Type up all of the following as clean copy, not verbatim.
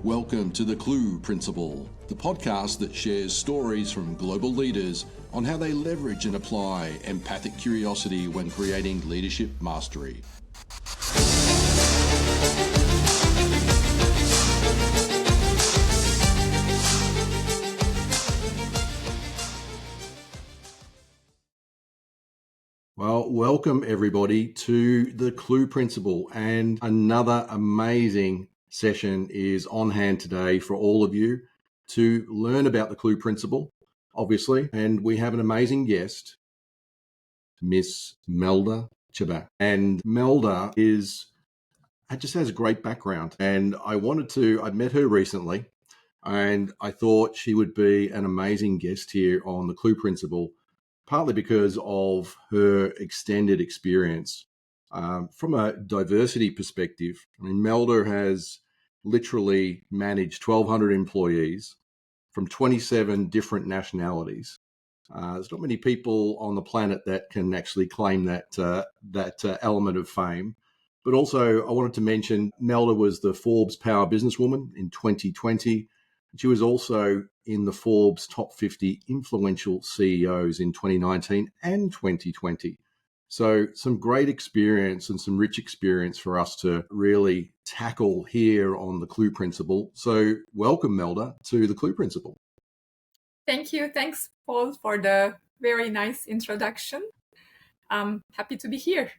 Welcome to the C.L.U.E Principle, the podcast that shares stories from global leaders on how they leverage and apply empathic curiosity when creating leadership mastery. Well, welcome everybody to the C.L.U.E Principle, and another amazing session is on hand today for all of you to learn about the C.L.U.E Principle, obviously, and we have an amazing guest, Miss Melda Cebe. And Melda just has a great background, and I met her recently, and I thought she would be an amazing guest here on the C.L.U.E Principle, partly because of her extended experience. From a diversity perspective, I mean, Melda has literally managed 1,200 employees from 27 different nationalities. There's not many people on the planet that can actually claim that element of fame. But also, I wanted to mention Melda was the Forbes Power Businesswoman in 2020. She was also in the Forbes Top 50 Influential CEOs in 2019 and 2020. So some great experience and some rich experience for us to really tackle here on the C.L.U.E Principle. So welcome, Melda, to the C.L.U.E Principle. Thank you. Thanks, Paul, for the very nice introduction. I'm happy to be here.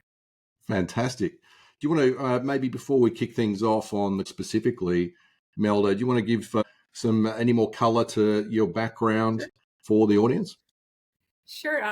Fantastic. Do you want to, maybe before we kick things off on specifically, Melda, do you want to give any more color to your background for the audience? Sure.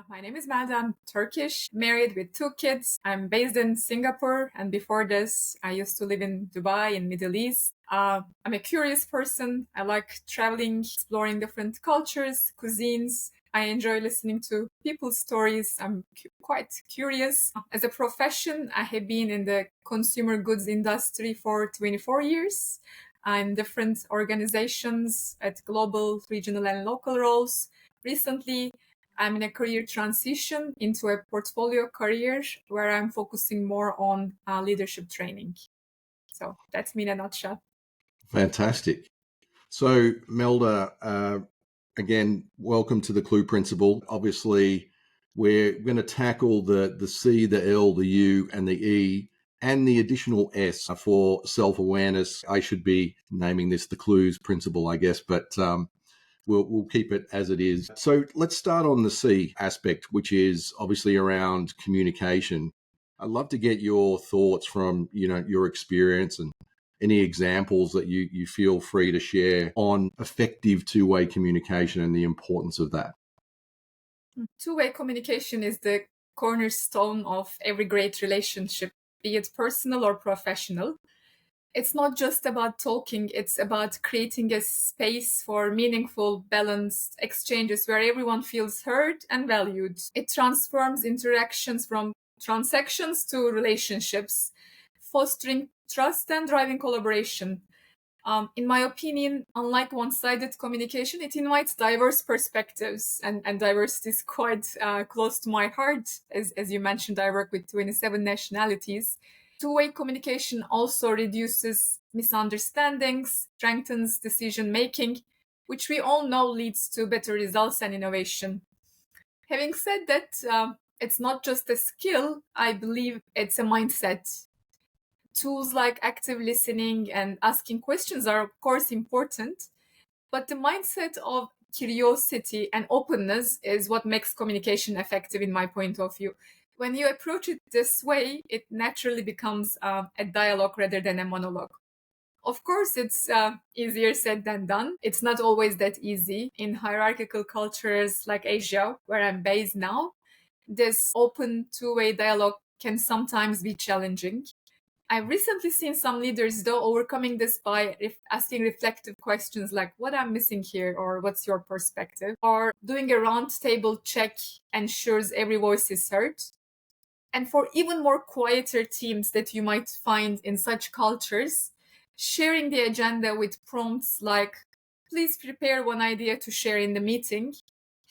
My name is Melda. I'm Turkish, married with 2 kids. I'm based in Singapore, and before this, I used to live in Dubai in Middle East. I'm a curious person. I like traveling, exploring different cultures, cuisines. I enjoy listening to people's stories. I'm quite curious. As a profession, I have been in the consumer goods industry for 24 years. I'm in different organizations at global, regional, and local roles. Recently, I'm in a career transition into a portfolio career where I'm focusing more on leadership training. So that's me in a nutshell. Fantastic. So, Melda, again, welcome to the C.L.U.E Principle. Obviously, we're going to tackle the C, the L, the U, and the E, and the additional S for self-awareness. I should be naming this the C.L.U.E Principle, I guess, but we'll keep it as it is. So let's start on the C aspect, which is obviously around communication. I'd love to get your thoughts from, your experience and any examples that you feel free to share on effective two-way communication and the importance of that. Two-way communication is the cornerstone of every great relationship, be it personal or professional. It's not just about talking, it's about creating a space for meaningful, balanced exchanges where everyone feels heard and valued. It transforms interactions from transactions to relationships, fostering trust and driving collaboration. In my opinion, unlike one-sided communication, it invites diverse perspectives, and diversity is quite close to my heart. As you mentioned, I work with 27 nationalities. Two-way communication also reduces misunderstandings, strengthens decision-making, which we all know leads to better results and innovation. Having said that, it's not just a skill, I believe it's a mindset. Tools like active listening and asking questions are, of course, important, but the mindset of curiosity and openness is what makes communication effective in my point of view. When you approach it this way, it naturally becomes a dialogue rather than a monologue. Of course, it's easier said than done. It's not always that easy. In hierarchical cultures like Asia, where I'm based now, this open two-way dialogue can sometimes be challenging. I've recently seen some leaders, though, overcoming this by asking reflective questions like, what I'm missing here, or what's your perspective? Or doing a roundtable check ensures every voice is heard. And for even more quieter teams that you might find in such cultures, sharing the agenda with prompts like, please prepare one idea to share in the meeting,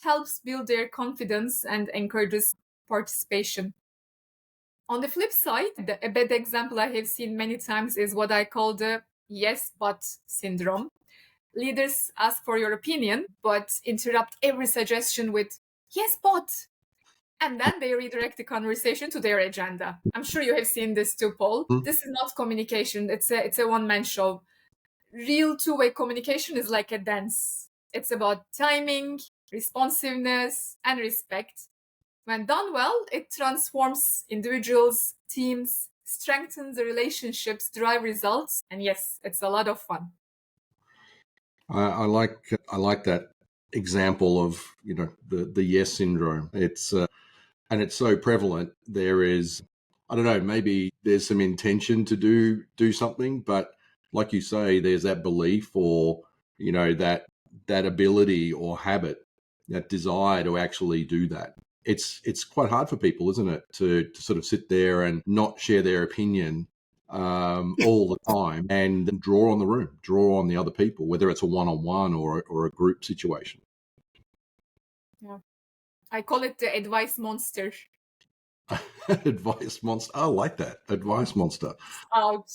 helps build their confidence and encourages participation. On the flip side, a bad example I have seen many times is what I call the yes, but syndrome. Leaders ask for your opinion, but interrupt every suggestion with, yes, but. And then they redirect the conversation to their agenda. I'm sure you have seen this too, Paul. Hmm. This is not communication. It's a one-man show. Real two-way communication is like a dance. It's about timing, responsiveness, and respect. When done well, it transforms individuals, teams, strengthens the relationships, drive results, and yes, it's a lot of fun. I like that example of the yes syndrome. It's so prevalent. There is, I don't know, maybe there's some intention to do something, but like you say, there's that belief or that ability or habit, that desire to actually do that. It's quite hard for people, isn't it, to sort of sit there and not share their opinion all the time and draw on the room, draw on the other people, whether it's a one-on-one or a group situation. Yeah. I call it the advice monster. Advice monster. I like that. Advice monster. Out.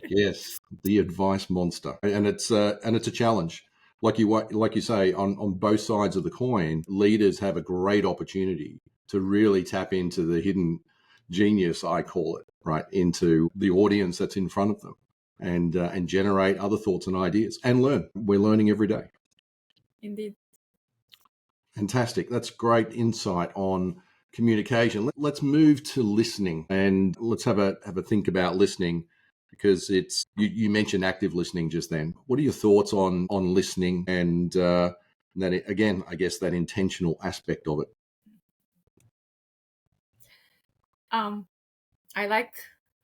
Yes, the advice monster, and it's a challenge. Like you say, on both sides of the coin, leaders have a great opportunity to really tap into the hidden genius, I call it, right, into the audience that's in front of them, and generate other thoughts and ideas and learn. We're learning every day. Indeed. Fantastic. That's great insight on communication. Let's move to listening, and let's have a think about listening, because it's you mentioned active listening just then. What are your thoughts on listening and that, again, I guess that intentional aspect of it? I like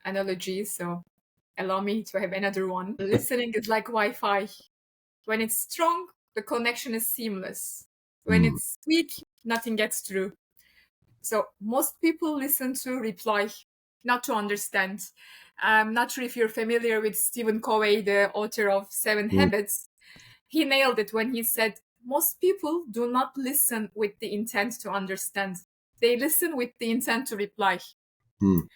analogies, so allow me to have another one. Listening is like Wi-Fi. When it's strong, the connection is seamless. When Mm, it's weak, nothing gets through. So most people listen to reply, not to understand. I'm not sure if you're familiar with Stephen Covey, the author of Seven mm, Habits. He nailed it when he said, most people do not listen with the intent to understand. They listen with the intent to reply. mm.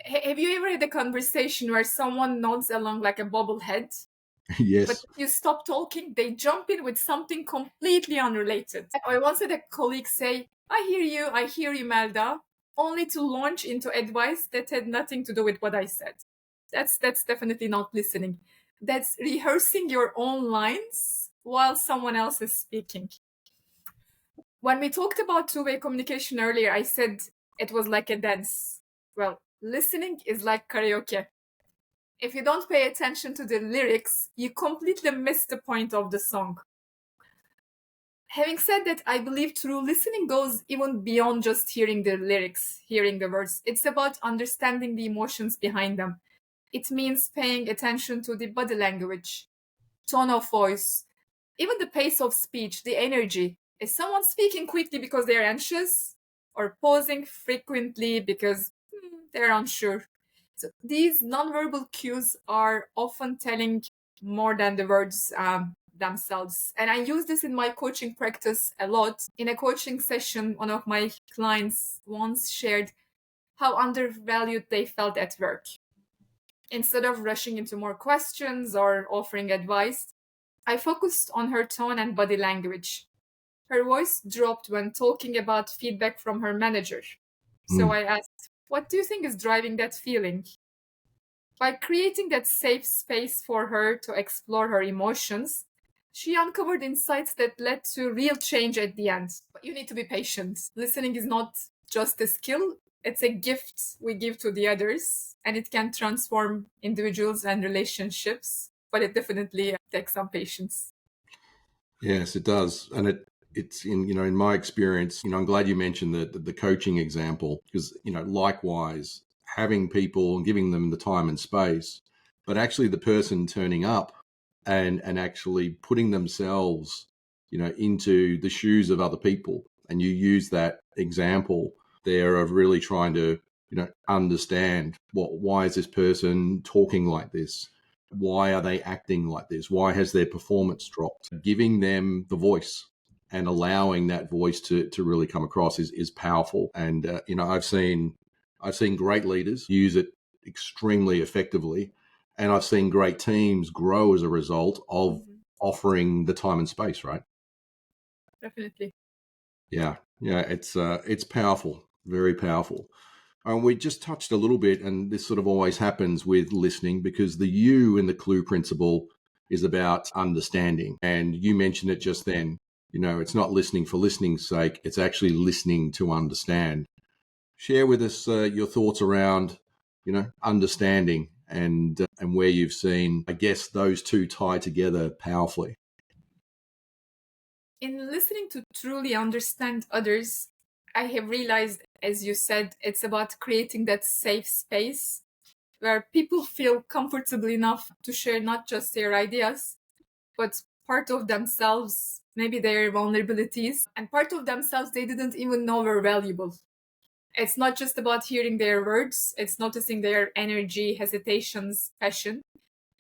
Have you ever had a conversation where someone nods along like a bobblehead, but Yes. if you stop talking, they jump in with something completely unrelated? I once had a colleague say, I hear you, Melda, only to launch into advice that had nothing to do with what I said. That's definitely not listening. That's rehearsing your own lines while someone else is speaking. When we talked about two-way communication earlier, I said it was like a dance. Well, listening is like karaoke. If you don't pay attention to the lyrics, you completely miss the point of the song. Having said that, I believe true listening goes even beyond just hearing the lyrics, hearing the words. It's about understanding the emotions behind them. It means paying attention to the body language, tone of voice, even the pace of speech, the energy. Is someone speaking quickly because they're anxious, or pausing frequently because they're unsure? So these nonverbal cues are often telling more than the words themselves. And I use this in my coaching practice a lot. In a coaching session, one of my clients once shared how undervalued they felt at work. Instead of rushing into more questions or offering advice, I focused on her tone and body language. Her voice dropped when talking about feedback from her manager. So Mm. I asked, what do you think is driving that feeling? By creating that safe space for her to explore her emotions, she uncovered insights that led to real change at the end. But you need to be patient. Listening is not just a skill, it's a gift we give to the others, and it can transform individuals and relationships, but it definitely takes some patience. Yes, it does, and it's in my experience. I'm glad you mentioned the coaching example, because likewise, having people and giving them the time and space, but actually the person turning up and actually putting themselves into the shoes of other people, and you use that example there of really trying to understand why is this person talking like this, why are they acting like this? Why has their performance dropped? Giving them the voice and allowing that voice to really come across is powerful. And I've seen great leaders use it extremely effectively. And I've seen great teams grow as a result of offering the time and space, right? Definitely. Yeah, yeah, it's powerful, very powerful. And we just touched a little bit, and this sort of always happens with listening because the U in the clue principle is about understanding. And you mentioned it just then. It's not listening for listening's sake, it's actually listening to understand. Share with us your thoughts around, understanding and where you've seen, I guess, those two tie together powerfully. In listening to truly understand others, I have realized, as you said, it's about creating that safe space where people feel comfortable enough to share not just their ideas, but part of themselves, maybe their vulnerabilities, and part of themselves they didn't even know were valuable. It's not just about hearing their words, it's noticing their energy, hesitations, passion.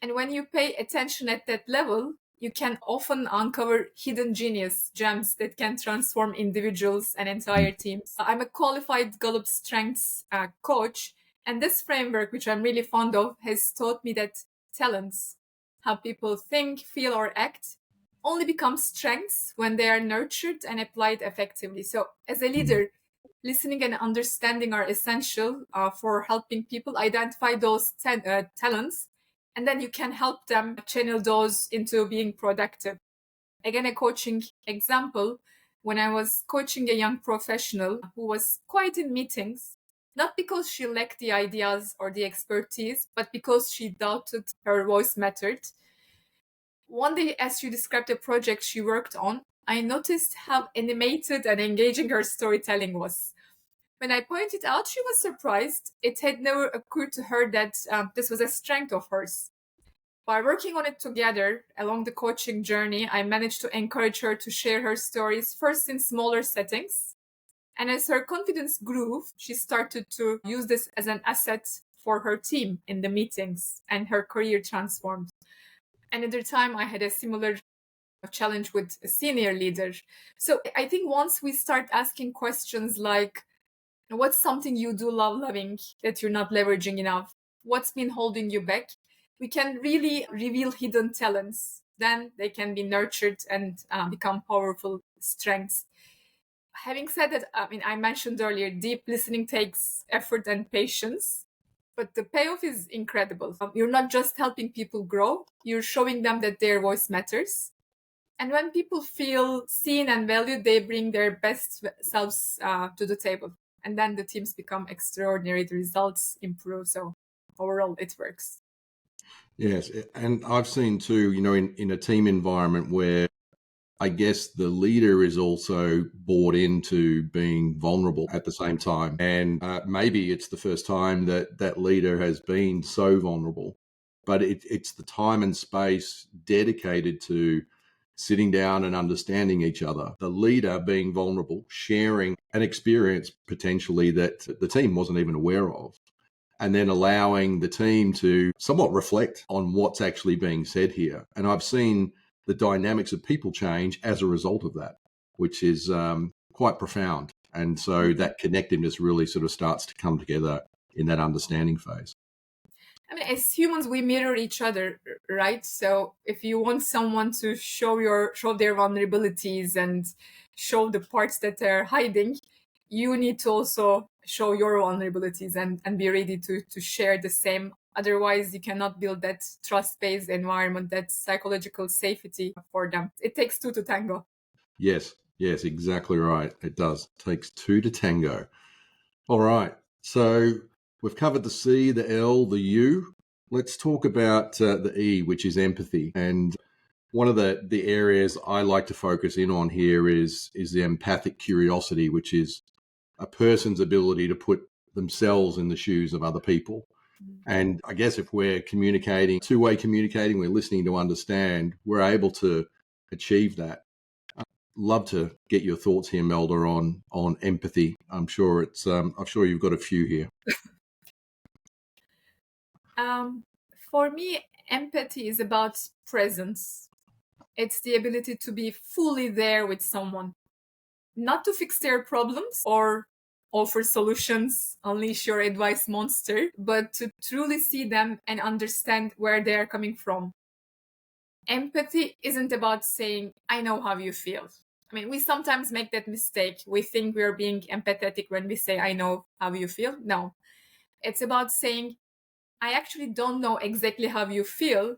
And when you pay attention at that level, you can often uncover hidden genius gems that can transform individuals and entire teams. I'm a qualified Gallup Strengths coach, and this framework, which I'm really fond of, has taught me that talents, how people think, feel, or act, only become strengths when they are nurtured and applied effectively. So, as a leader, listening and understanding are essential for helping people identify those talents, and then you can help them channel those into being productive. Again, a coaching example, when I was coaching a young professional who was quiet in meetings, not because she lacked the ideas or the expertise, but because she doubted her voice mattered. One day, as she described a project she worked on, I noticed how animated and engaging her storytelling was. When I pointed out, she was surprised. It had never occurred to her that this was a strength of hers. By working on it together along the coaching journey, I managed to encourage her to share her stories first in smaller settings. And as her confidence grew, she started to use this as an asset for her team in the meetings, and her career transformed. Another time, I had a similar challenge with a senior leader. So I think once we start asking questions like, what's something you do love loving that you're not leveraging enough? What's been holding you back? We can really reveal hidden talents. Then they can be nurtured and become powerful strengths. Having said that, I mentioned earlier, deep listening takes effort and patience, but the payoff is incredible. You're not just helping people grow, you're showing them that their voice matters. And when people feel seen and valued, they bring their best selves to the table. And then the teams become extraordinary, the results improve. So overall, it works. Yes, and I've seen too, in a team environment where I guess the leader is also bought into being vulnerable at the same time. And maybe it's the first time that that leader has been so vulnerable, but it's the time and space dedicated to sitting down and understanding each other. The leader being vulnerable, sharing an experience potentially that the team wasn't even aware of, and then allowing the team to somewhat reflect on what's actually being said here. And I've seen the dynamics of people change as a result of that, which is quite profound. And so that connectiveness really sort of starts to come together in that understanding phase. As humans, we mirror each other, right? So if you want someone to show their vulnerabilities and show the parts that they're hiding, you need to also show your vulnerabilities and be ready to share the same. Otherwise, you cannot build that trust-based environment, that psychological safety for them. It takes two to tango. Yes, exactly right. It does. It takes two to tango. All right. So we've covered the C, the L, the U. Let's talk about the E, which is empathy. And one of the areas I like to focus in on here is the empathic curiosity, which is a person's ability to put themselves in the shoes of other people. And I guess if we're communicating, two-way communicating, we're listening to understand, we're able to achieve that. Love to get your thoughts here, Melda, on empathy. I'm sure you've got a few here. For me, empathy is about presence. It's the ability to be fully there with someone, not to fix their problems or offer solutions, unleash your advice monster, but to truly see them and understand where they are coming from. Empathy isn't about saying, I know how you feel. I mean, we sometimes make that mistake. We think we're being empathetic when we say, I know how you feel. No, it's about saying, I actually don't know exactly how you feel,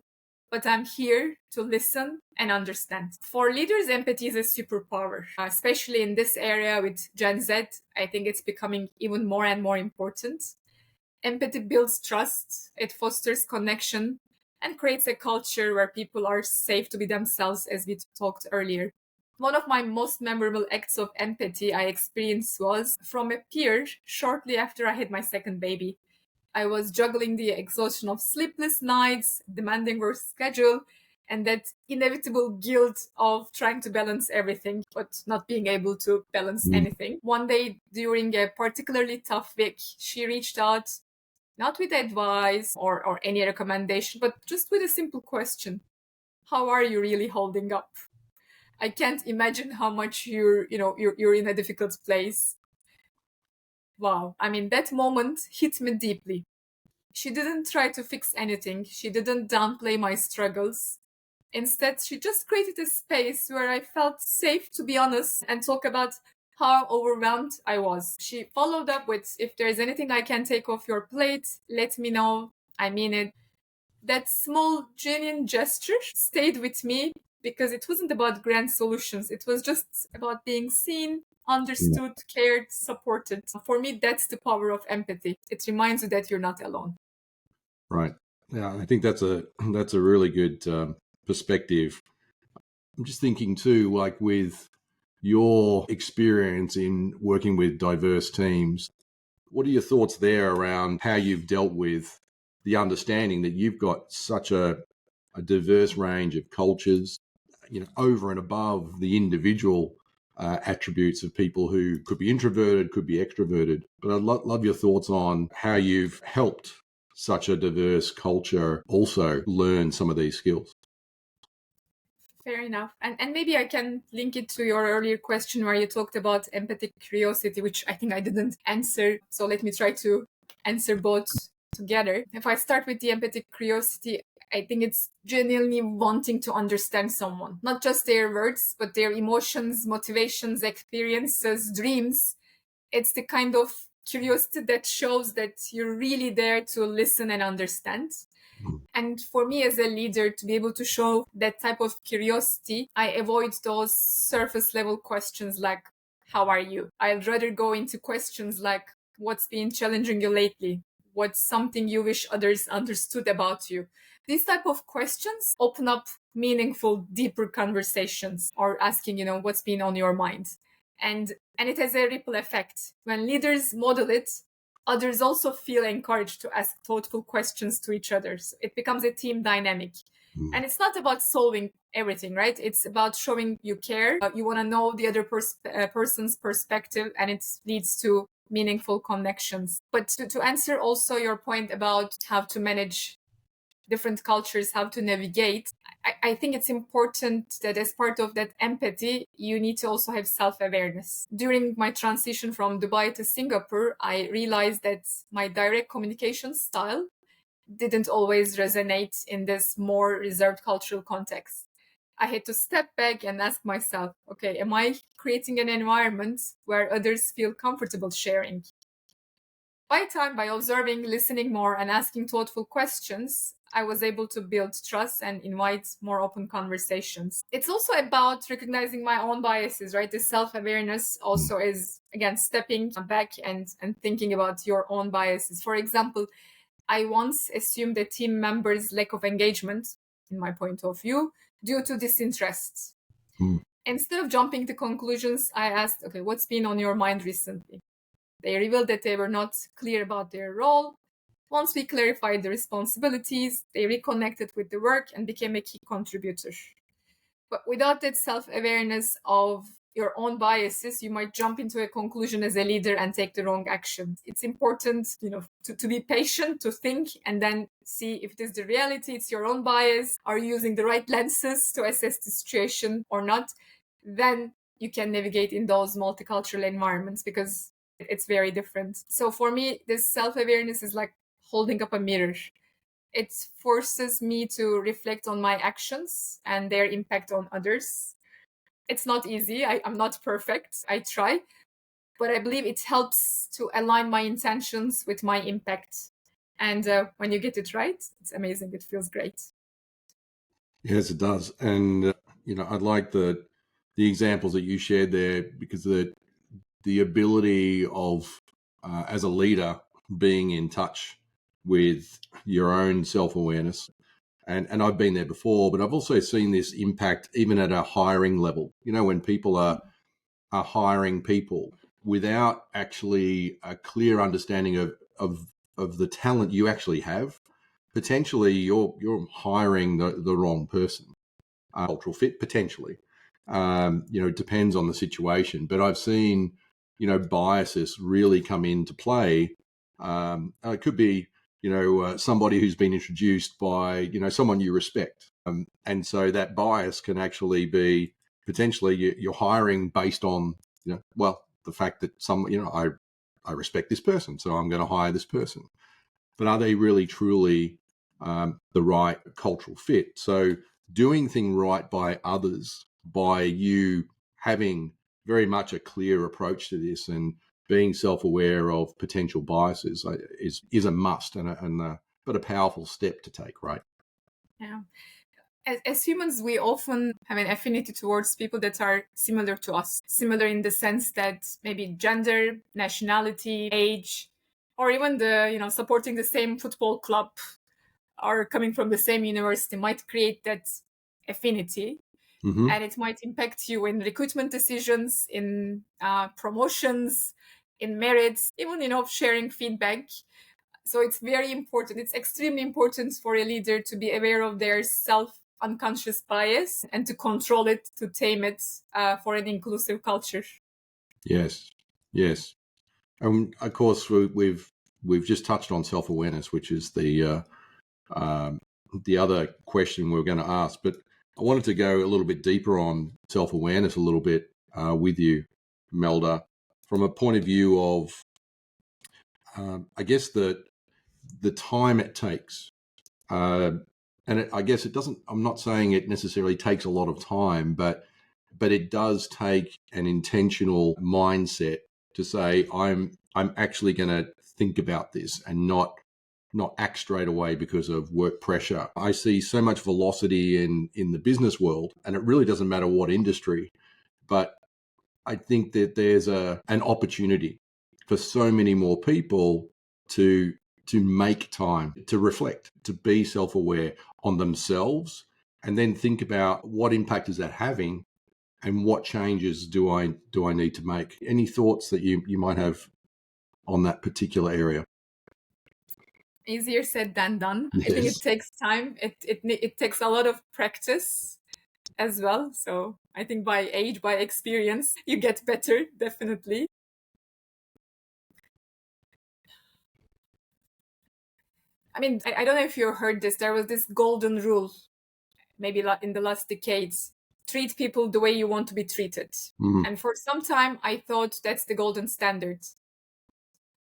but I'm here to listen and understand. For leaders, empathy is a superpower, especially in this area with Gen Z. I think it's becoming even more and more important. Empathy builds trust, it fosters connection, and creates a culture where people are safe to be themselves, as we talked earlier. One of my most memorable acts of empathy I experienced was from a peer shortly after I had my second baby. I was juggling the exhaustion of sleepless nights, demanding work schedule, and that inevitable guilt of trying to balance everything, but not being able to balance anything. One day during a particularly tough week, she reached out, not with advice or any recommendation, but just with a simple question. How are you really holding up? I can't imagine how much you're in a difficult place. Wow. I mean, that moment hit me deeply. She didn't try to fix anything. She didn't downplay my struggles. Instead, she just created a space where I felt safe to be honest and talk about how overwhelmed I was. She followed up with, if there's anything I can take off your plate, let me know. I mean it. That small, genuine gesture stayed with me because it wasn't about grand solutions. It was just about being seen, understood, cared, supported. For me, that's the power of empathy. It reminds you that you're not alone. Right. Yeah, I think that's a really good perspective. I'm just thinking too, like with your experience in working with diverse teams, what are your thoughts there around how you've dealt with the understanding that you've got such a diverse range of cultures, over and above the individual attributes of people who could be introverted, could be extroverted. But I'd love your thoughts on how you've helped such a diverse culture also learn some of these skills. Fair enough. And maybe I can link it to your earlier question where you talked about empathic curiosity, which I think I didn't answer. So let me try to answer both together. If I start with the empathic curiosity, I think it's genuinely wanting to understand someone, not just their words, but their emotions, motivations, experiences, dreams. It's the kind of curiosity that shows that you're really there to listen and understand. And for me as a leader to be able to show that type of curiosity, I avoid those surface level questions like, how are you? I'd rather go into questions like, what's been challenging you lately? What's something you wish others understood about you? These type of questions open up meaningful, deeper conversations, or asking, what's been on your mind. And it has a ripple effect. When leaders model it, others also feel encouraged to ask thoughtful questions to each other. So it becomes a team dynamic. And it's not about solving everything, right? It's about showing you care. You want to know the other person's perspective, and it leads to meaningful connections. But to answer also your point about how to manage different cultures, how to navigate, I think it's important that as part of that empathy, you need to also have self-awareness. During my transition from Dubai to Singapore, I realized that my direct communication style didn't always resonate in this more reserved cultural context. I had to step back and ask myself, okay, am I creating an environment where others feel comfortable sharing? By observing, listening more, and asking thoughtful questions, I was able to build trust and invite more open conversations. It's also about recognizing my own biases, right? The self-awareness also is, again, stepping back and thinking about your own biases. For example, I once assumed a team member's lack of engagement, in my point of view, due to disinterest. Instead of jumping to conclusions, I asked, okay, what's been on your mind recently? They revealed that they were not clear about their role. Once we clarified the responsibilities, they reconnected with the work and became a key contributor. But without that self-awareness of your own biases, you might jump into a conclusion as a leader and take the wrong action. It's important, to be patient, to think, and then see if it is the reality, it's your own bias. Are you using the right lenses to assess the situation or not? Then you can navigate in those multicultural environments, because It's very different. So for me, this self-awareness is like holding up a mirror. It forces me to reflect on my actions and their impact on others. It's not easy. I'm not perfect. I try, but I believe it helps to align my intentions with my impact. And when you get it right, it's amazing. It feels great. Yes, it does. And I like the examples that you shared there, because the ability of as a leader being in touch with your own self-awareness, and I've been there before, but I've also seen this impact even at a hiring level. When people are hiring people without actually a clear understanding of the talent you actually have, potentially you're hiring the wrong person. Cultural fit, potentially. It depends on the situation, but I've seen biases really come into play. It could be somebody who's been introduced by someone you respect, and so that bias can actually be potentially you're hiring based on the fact that I respect this person, so I'm going to hire this person. But are they really truly the right cultural fit? So doing things right by others, by you having very much a clear approach to this and being self-aware of potential biases is a must, but a powerful step to take, right? Yeah. As humans, we often have an affinity towards people that are similar to us, similar in the sense that maybe gender, nationality, age, or even supporting the same football club or coming from the same university might create that affinity. Mm-hmm. And it might impact you in recruitment decisions, in promotions, in merits, even sharing feedback. So it's very important. It's extremely important for a leader to be aware of their unconscious bias and to control it, to tame it for an inclusive culture. Yes, yes. And of course, we've just touched on self-awareness, which is the other question we're going to ask. But I wanted to go a little bit deeper on self-awareness a little bit with you, Melda, from a point of view of, I guess, the time it takes. I guess it doesn't, I'm not saying it necessarily takes a lot of time, but it does take an intentional mindset to say, I'm actually going to think about this and not act straight away because of work pressure. I see so much velocity in the business world, and it really doesn't matter what industry, but I think that there's an opportunity for so many more people to make time to reflect, to be self-aware on themselves, and then think about what impact is that having and what changes do I need to make. Any thoughts that you might have on that particular area? Easier said than done. Yes. I think it takes time. It takes a lot of practice as well. So I think by age, by experience, you get better, definitely. I mean, I don't know if you heard this. There was this golden rule, maybe in the last decades. Treat people the way you want to be treated. Mm. And for some time, I thought that's the golden standard.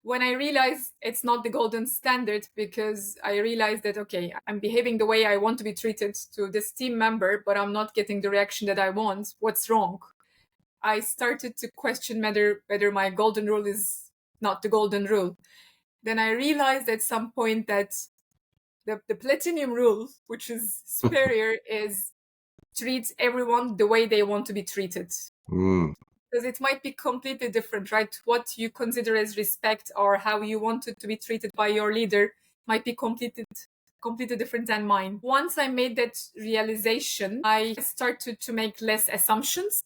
When I realized it's not the golden standard, because I realized that, okay, I'm behaving the way I want to be treated to this team member, but I'm not getting the reaction that I want. What's wrong? I started to question whether my golden rule is not the golden rule. Then I realized at some point that the platinum rule, which is superior, is treat everyone the way they want to be treated. Mm. Because it might be completely different, right? What you consider as respect or how you wanted to be treated by your leader might be completely different than mine. Once I made that realization, I started to make less assumptions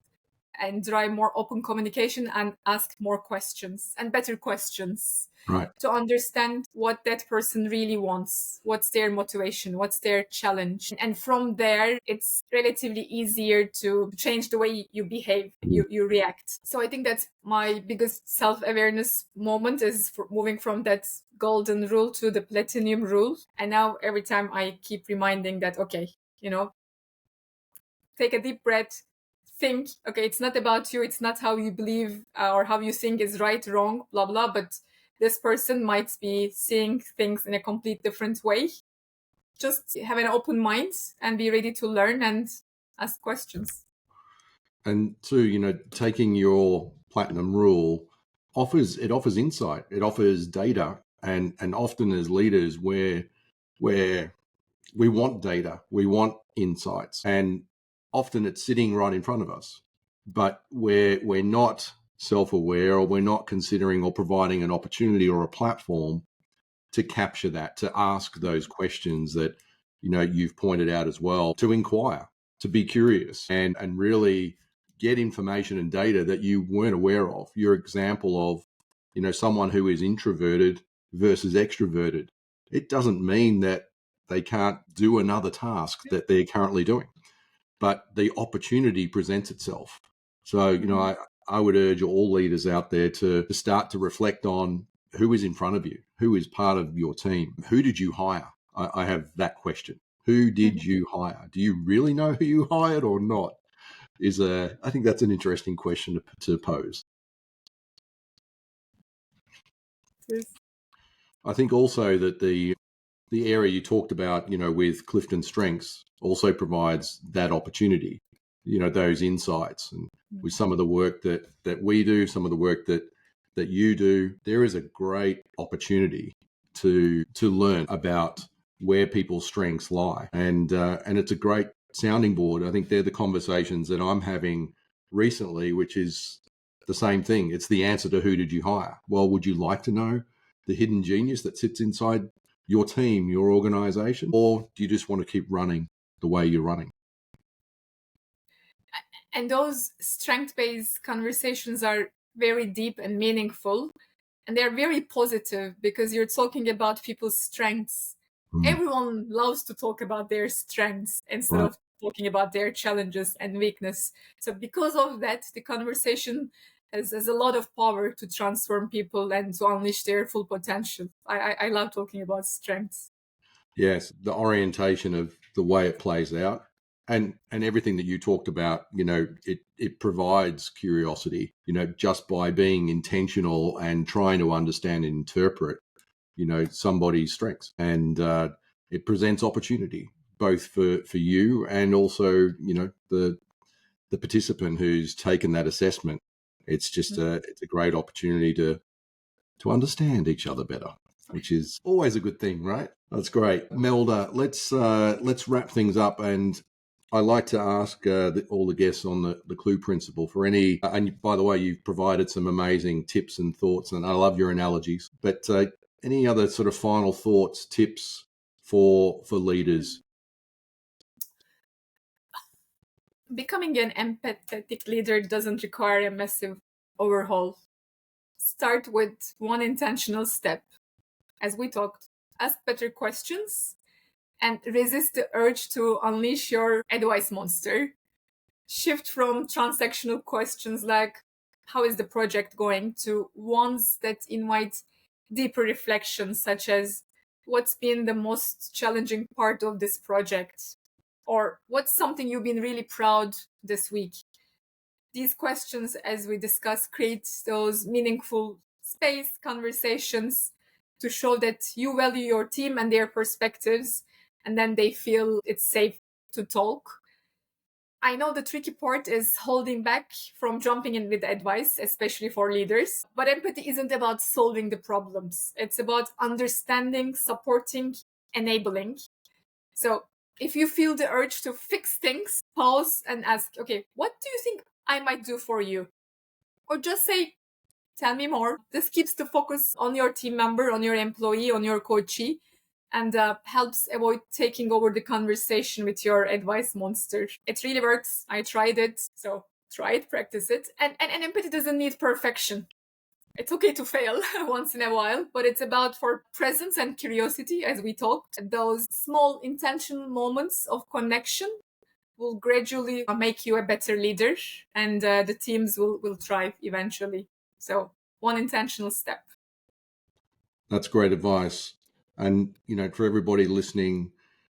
and drive more open communication and ask more questions and better questions. Right. To understand what that person really wants, what's their motivation, what's their challenge. And from there, it's relatively easier to change the way you behave, you react. So I think that's my biggest self-awareness moment, is moving from that golden rule to the platinum rule. And now every time I keep reminding that, okay, take a deep breath, think, okay, it's not about you, it's not how you believe or how you think is right, wrong, blah, blah, but this person might be seeing things in a complete different way. Just have an open mind and be ready to learn and ask questions. And two, taking your platinum rule offers insight, it offers data, and often as leaders, where we want data, we want insights, and often it's sitting right in front of us, but we're not self-aware, or we're not considering or providing an opportunity or a platform to capture that, to ask those questions that you've pointed out as well, to inquire, to be curious, and really get information and data that you weren't aware of. Your example of someone who is introverted versus extroverted, it doesn't mean that they can't do another task that they're currently doing, but the opportunity presents itself. So I would urge all leaders out there to start to reflect on who is in front of you, who is part of your team, who did you hire? I have that question. Who did you hire? Do you really know who you hired or not? I think that's an interesting question to pose. I think also that the area you talked about, with Clifton Strengths, also provides that opportunity, those insights. And with some of the work that we do, some of the work that you do, there is a great opportunity to learn about where people's strengths lie. And it's a great sounding board. I think they're the conversations that I'm having recently, which is the same thing. It's the answer to who did you hire? Well, would you like to know the hidden genius that sits inside your team, your organization, or do you just want to keep running the way you're running? And those strength-based conversations are very deep and meaningful, and they're very positive because you're talking about people's strengths. Everyone loves to talk about their strengths instead of talking about their challenges and weakness. So because of that, the conversation has a lot of power to transform people and to unleash their full potential. I love talking about strengths. Yes, the orientation of the way it plays out, and everything that you talked about, it provides curiosity, just by being intentional and trying to understand and interpret, somebody's strengths, and it presents opportunity both for you and also, the participant who's taken that assessment. It's just it's a great opportunity to understand each other better, which is always a good thing, right? That's great. Melda, let's wrap things up. And I like to ask all the guests on the C.L.U.E principle for any, and by the way, you've provided some amazing tips and thoughts, and I love your analogies, but any other sort of final thoughts, tips for leaders? Becoming an empathetic leader doesn't require a massive overhaul. Start with one intentional step. As we talked, ask better questions and resist the urge to unleash your advice monster. Shift from transactional questions like, how is the project going, to ones that invite deeper reflections, such as, what's been the most challenging part of this project? Or what's something you've been really proud this week? These questions, as we discussed, create those meaningful space conversations to show that you value your team and their perspectives, and then they feel it's safe to talk. I know the tricky part is holding back from jumping in with advice, especially for leaders. But empathy isn't about solving the problems. It's about understanding, supporting, enabling. So if you feel the urge to fix things, pause and ask, okay, what do you think I might do for you? Or just say, tell me more. This keeps the focus on your team member, on your employee, on your coachee, and helps avoid taking over the conversation with your advice monster. It really works. I tried it. So try it, practice it. And empathy doesn't need perfection. It's okay to fail once in a while, but it's about for presence and curiosity, as we talked. Those small intentional moments of connection will gradually make you a better leader, and the teams will thrive eventually. So one intentional step. That's great advice. And, for everybody listening,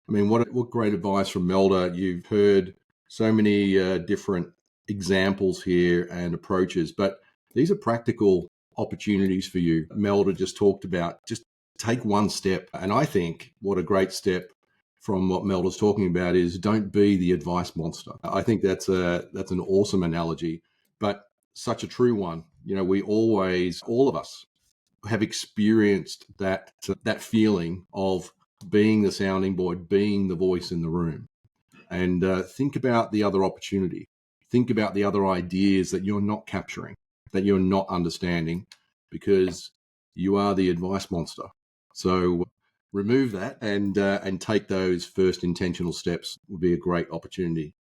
I mean, what great advice from Melda. You've heard so many different examples here and approaches, but these are practical opportunities for you. Melda just talked about just take one step. And I think what a great step from what Melda's talking about is don't be the advice monster. I think that's an awesome analogy, but such a true one. You know, we always, all of us, have experienced that feeling of being the sounding board, being the voice in the room. And think about the other opportunity. Think about the other ideas that you're not capturing, that you're not understanding, because you are the advice monster. So remove that and take those first intentional steps would be a great opportunity.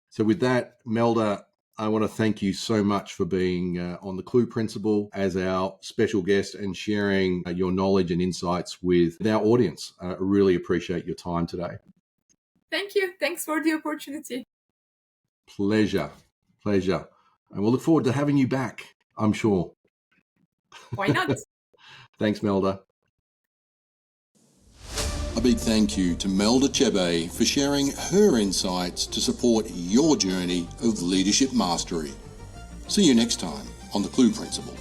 So with that, Melda, I want to thank you so much for being on the C.L.U.E Principle as our special guest and sharing your knowledge and insights with our audience. I really appreciate your time today. Thank you. Thanks for the opportunity. Pleasure. And we'll look forward to having you back, I'm sure. Why not? Thanks, Melda. A big thank you to Melda Cebe for sharing her insights to support your journey of leadership mastery. See you next time on the C.L.U.E Principle.